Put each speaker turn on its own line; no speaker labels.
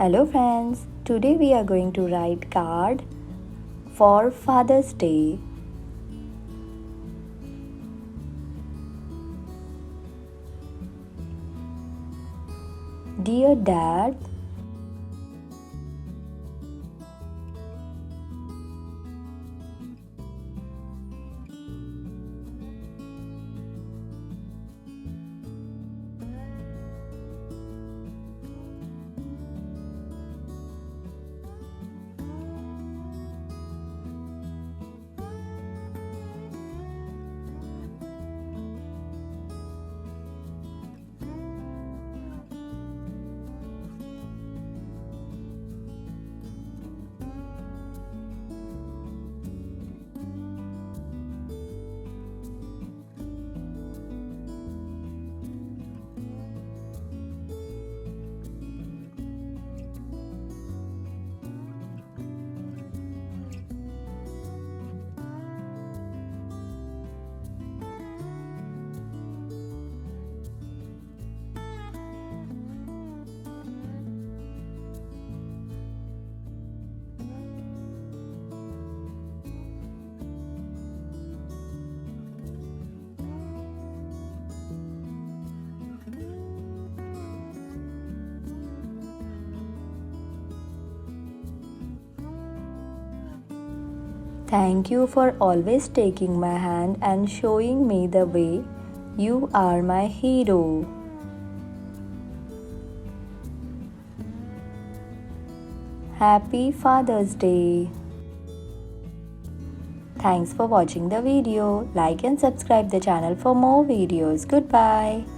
Hello friends, today we are going to write card for Father's Day. Dear Dad, thank you for always taking my hand and showing me the way. You are my hero. Happy Father's Day. Thanks for watching the video. Like and subscribe the channel for more videos. Goodbye.